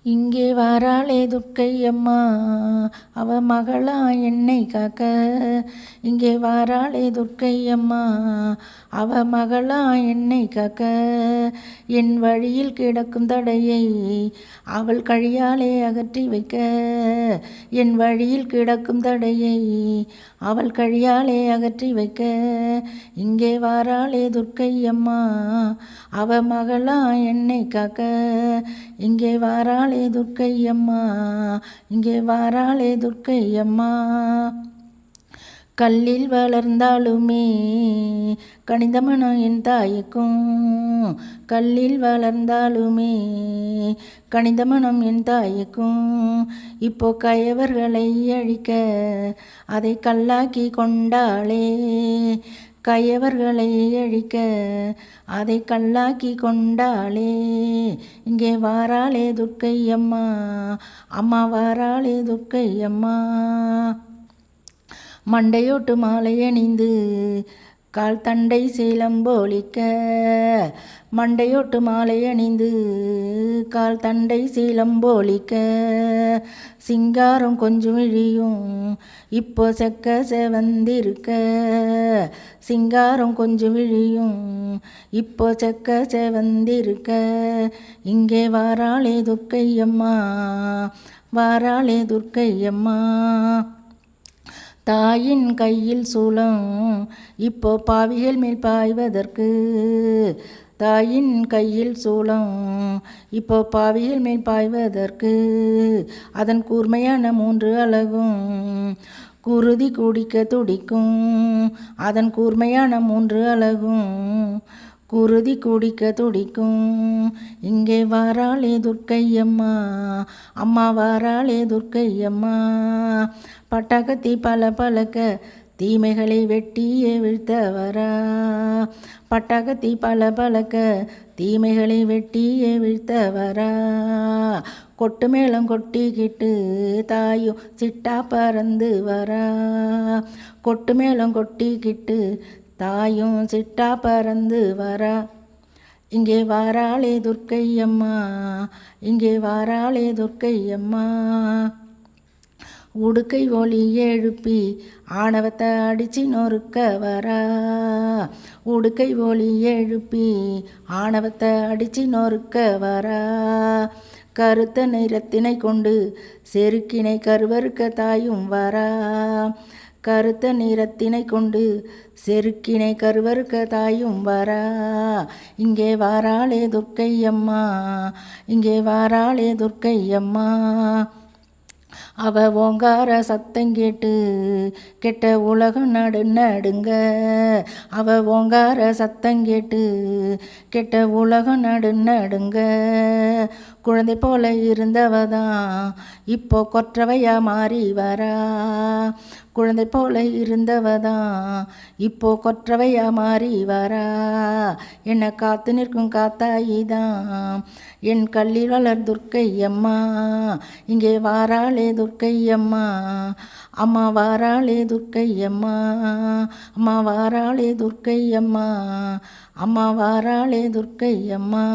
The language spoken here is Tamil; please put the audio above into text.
இங்கே வாராளே துர்க்கை அம்மா, அவ மகளா என்னை காக்க. இங்கே வாராளே துர்க்கை அம்மா, அவ மகளா என்னை காக்க. என் வழியில் கிடக்கும் தடையை அவள் கழியாலே அகற்றி வைக்க. என் வழியில் கிடக்கும் தடையை அவள் கழியாலே அகற்றி வைக்க. இங்கே வாராளே துர்க்கை அம்மா, அவ மகளா என்னை காக்க. இங்கே வாராளே துர்க்கை அம்மா, இங்கே வாராளே துர்க்கை அம்மா. கல்லில் வளர்ந்தாலுமே கனிந்த மனம் என் தாய்க்கும். கல்லில் வளர்ந்தாலுமே கனிந்த மனம் என் தாய்க்கும். இப்போ கயவர்களை அழிக்க அதை கல்லாக்கி கொண்டாளே. கயவர்களை அழிக்க அதை கல்லாக்கி கொண்டாளே. இங்கே வாராளே துர்க்கை அம்மா, அம்மா வாராளே துர்க்கை அம்மா. மண்டையோட்டு மாலை அணிந்து கால் தண்டை சீலம்போலிக்க. மண்டையோட்டு மாலை அணிந்து கால் தண்டை சீலம்போலிக்க. சிங்காரம் கொஞ்சம் இழியும் இப்போ செக்க செவந்திருக்க. சிங்காரம் கொஞ்சம் இழியும் இப்போ செக்க செவந்திருக்க. இங்கே வாராளே துர்க்கை அம்மா, வாராளே துர்க்கை அம்மா. தாயின் கையில் சூலம் இப்போ பாவிகள் மேல் பாய்வதற்கு. தாயின் கையில் சூலம் இப்போ பாவிகள் மேல் பாய்வதற்கு. அதன் கூர்மையான 3 அலகும் குருதி குடிக்க துடிக்கும். அதன் கூர்மையான 3 அலகும் குருதி குடிக்க துடிக்கும். இங்கே வாராளே துர்க்கை அம்மா, அம்மா வாராளே துர்க்கை அம்மா. பட்டாக்கத்தி பல பழக்க தீமைகளை வெட்டியே வீழ்த்த வரா. பட்டாக்கத்தி பல பழக்க தீமைகளை வெட்டியே வீழ்த்த வரா. கொட்டு மேளம் கொட்டிக்கிட்டு தாயும் சிட்டா பறந்து வரா. கொட்டு மேளம் கொட்டிக்கிட்டு தாயும் சிட்டா பறந்து வரா. இங்கே வாராளே துர்க்கை அம்மா, இங்கே வாராளே துர்க்கை அம்மா. உடுக்கை ஒலி எழுப்பி ஆணவத்தை அடிச்சு நொறுக்க வரா. உடுக்கை ஒலி எழுப்பி ஆணவத்தை அடிச்சு நொறுக்க வரா. கருத்த நிறத்தினை கொண்டு செருக்கினை கருவறுக்க தாயும் வரா. கருத்த நிறத்தினை கொண்டு செருக்கினை கருவறுக்க தாயும் வரா. இங்கே வாராளே துர்க்கை அம்மா, இங்கே வாராளே துர்க்கை அம்மா. அவ ஓங்கார சத்தங்கேட்டு கெட்ட உலகம் நடுங்க. அவ ஓங்கார சத்தங்கேட்டு கெட்ட உலகம் நடுங்க. குழந்தை போல இருந்தவதான் இப்போ கொற்றவையா மாறி வரா. குழந்தை போல இருந்தவதான் இப்போ கொற்றவையா மாறி வரா. என்னை காத்து நிற்கும் காத்தாயிதான் என் கல்லில் வளர் துர்க்கை அம்மா. இங்கே வாராளே துர்க்கை அம்மா, அம்மா வாராளே துர்க்கை அம்மா. அம்மா வாராளே துர்க்கை அம்மா, அம்மா வாராளே துர்க்கை அம்மா.